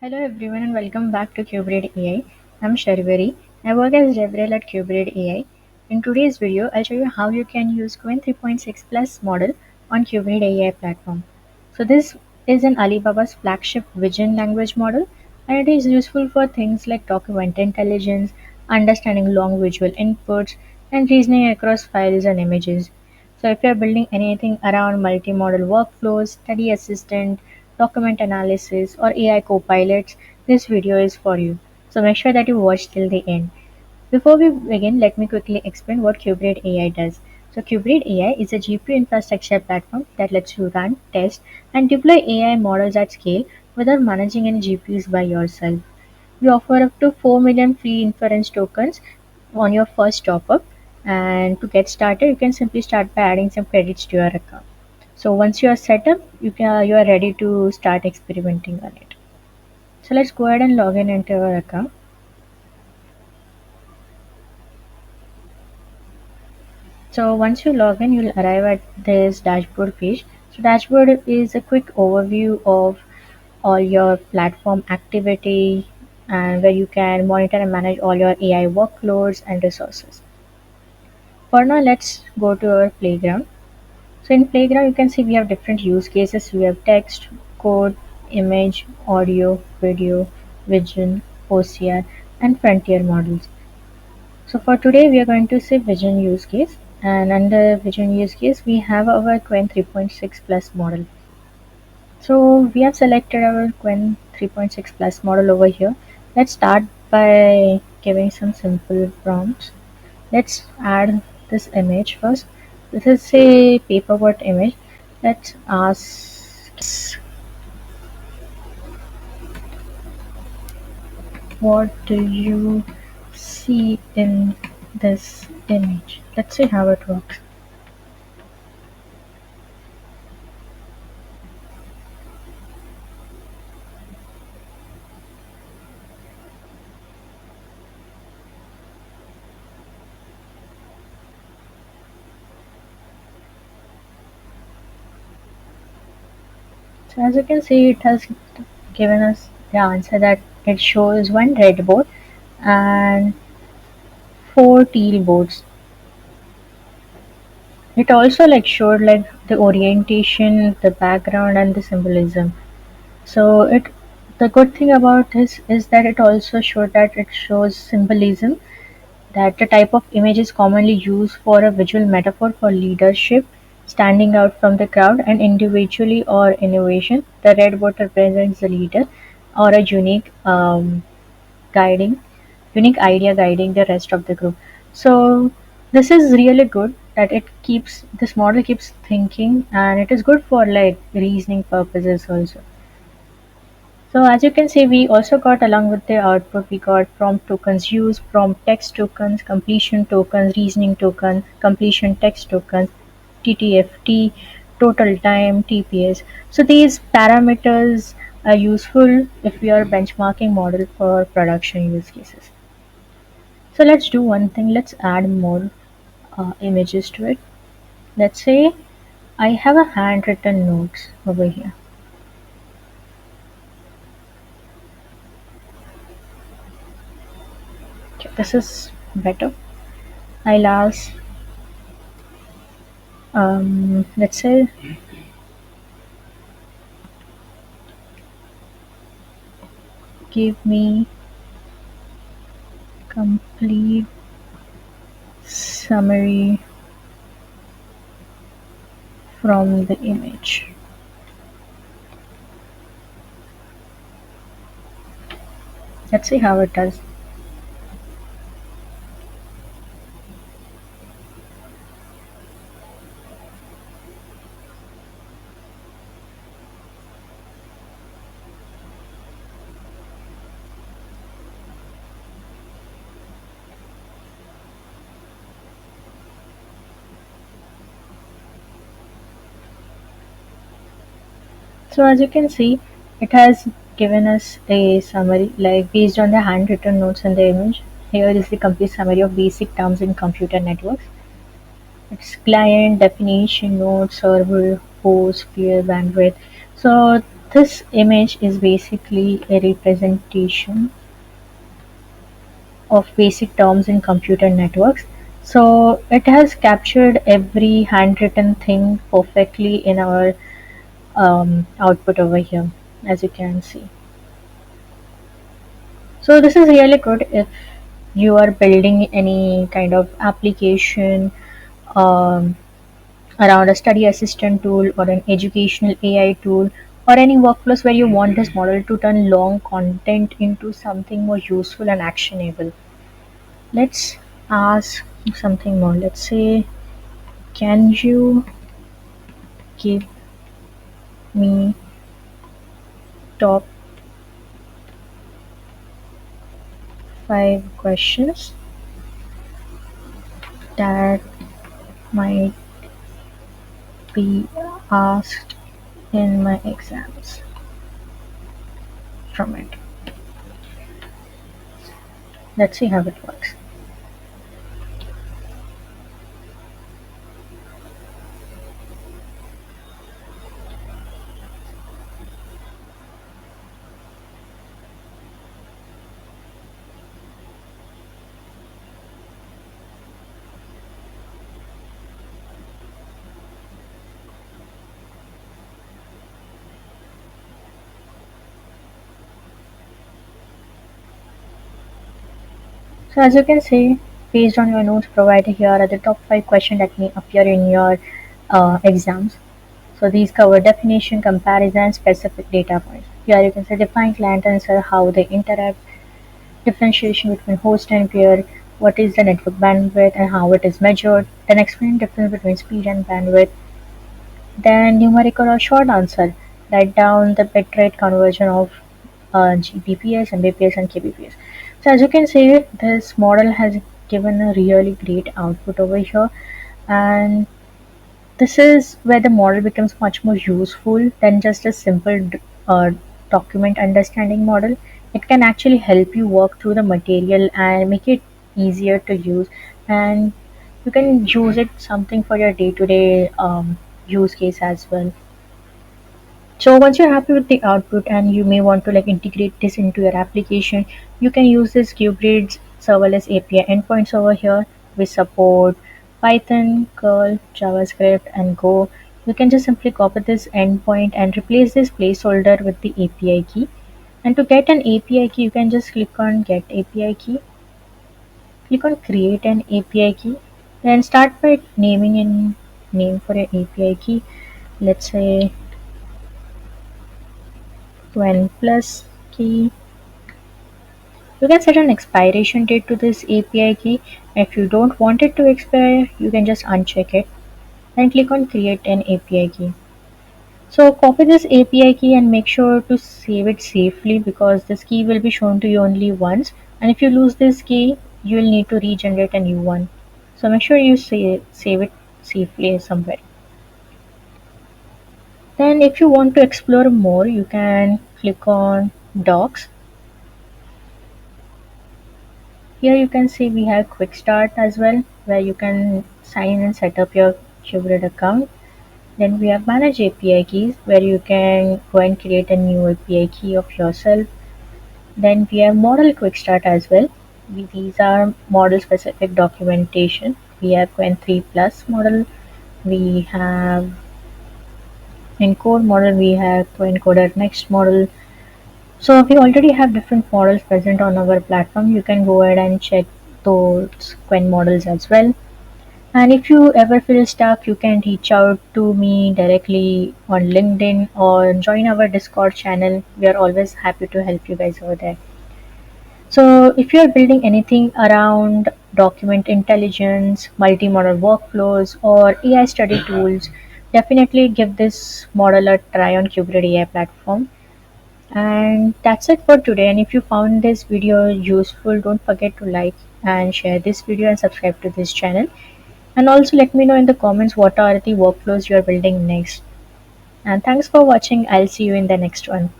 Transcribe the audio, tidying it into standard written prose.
Hello everyone and welcome back to Qubrid AI. I'm Sharvari. I work as DevRel at Qubrid AI. In today's video, I'll show you how you can use Qwen 3.6 Plus model on Qubrid AI platform. So this is an Alibaba's flagship vision language model, and it is useful for things like document intelligence, understanding long visual inputs, and reasoning across files and images. So if you're building anything around multimodal workflows, study assistant, document analysis, or AI copilots, this video is for you. So make sure that you watch till the end. Before we begin, let me quickly explain what Qubrid AI does. So Qubrid AI is a GPU infrastructure platform that lets you run, test, and deploy AI models at scale without managing any GPUs by yourself. We offer up to 4 million free inference tokens on your first top up. And to get started, you can simply start by adding some credits to your account. So once you are set up, you are ready to start experimenting on it. So let's go ahead and log in into our account. So once you log in, you'll arrive at this dashboard page. So dashboard is a quick overview of all your platform activity and where you can monitor and manage all your AI workloads and resources. For now, let's go to our playground. So in playground, you can see we have different use cases. We have text, code, image, audio, video, vision, OCR, and frontier models. So for today, we are going to see vision use case. And under vision use case, we have our Qwen 3.6 plus model. So we have selected our Qwen 3.6 plus model over here. Let's start by giving some simple prompts. Let's add this image first. This is a paperboard image. Let's ask what do you see in this image. Let's see how it works. So as you can see, it has given us the answer that it shows one red board and four teal boards. It also showed the orientation, the background, and the symbolism. So the good thing about this is that it also showed that it shows symbolism, that the type of image is commonly used for a visual metaphor for leadership, standing out from the crowd, and individually or innovation. The red board represents the leader or a guiding unique idea guiding the rest of the group. So this is really good that this model keeps thinking, and it is good for reasoning purposes also. So as you can see, we also got along with the output, we got prompt tokens used, prompt text tokens, completion tokens, reasoning token, completion text tokens, TTFT, total time, TPS. So these parameters are useful if we are benchmarking model for production use cases. So let's do one thing. Let's add more images to it. Let's say I have a handwritten notes over here. Okay, this is better. I'll ask, let's say, give me complete summary from the image. Let's see how it does. So as you can see, it has given us a summary based on the handwritten notes in the image. Here is the complete summary of basic terms in computer networks. It's client, definition, node, server, host, clear bandwidth. So this image is basically a representation of basic terms in computer networks. So it has captured every handwritten thing perfectly in our output over here, as you can see. So this is really good if you are building any kind of application um, around a study assistant tool or an educational AI tool or any workflows where you want this model to turn long content into something more useful and actionable. Let's ask something more. Let's say, can you give me top 5 questions that might be asked in my exams from it? Let's see how it works. So as you can see, based on your notes provided here are the top 5 questions that may appear in your exams. So these cover definition, comparison, specific data points. Here you can say define client answer, how they interact, differentiation between host and peer, what is the network bandwidth and how it is measured, then explain difference between speed and bandwidth, then numerical or short answer, write down the bitrate conversion of Gbps, Mbps and kbps. So as you can see, this model has given a really great output over here, and this is where the model becomes much more useful than just a simple document understanding model. It can actually help you work through the material and make it easier to use, and you can use it something for your day-to-day use case as well. So once you're happy with the output and you may want to like integrate this into your application, you can use this Qubrid's serverless API endpoints over here. We support Python, curl, JavaScript, and Go. You can just simply copy this endpoint and replace this placeholder with the API key. And to get an API key, you can just click on Get API key, click on Create an API key, then start by naming in name for your API key. Let's say Qwen-plus key. You can set an expiration date to this API key. If you don't want it to expire, you can just uncheck it and click on create an API key. So copy this API key and make sure to save it safely because this key will be shown to you only once. And if you lose this key, you will need to regenerate a new one. So make sure you save it safely somewhere. Then if you want to explore more, you can click on docs. Here you can see we have quick start as well, where you can sign and set up your Qubrid account. Then we have manage API keys, where you can go and create a new API key of yourself. Then we have model quick start as well. These are model specific documentation. We have Qwen 3.6 model. We have encode model. We have encoder next model. So we already have different models present on our platform. You can go ahead and check those Qwen models as well. And if you ever feel stuck, you can reach out to me directly on LinkedIn or join our Discord channel. We are always happy to help you guys over there. So if you're building anything around document intelligence, multi-model workflows, or AI study tools, definitely give this model a try on Qubrid AI platform. And that's it for today. And if you found this video useful, don't forget to like and share this video and subscribe to this channel. And also let me know in the comments what are the workflows you are building next. And thanks for watching. I'll see you in the next one.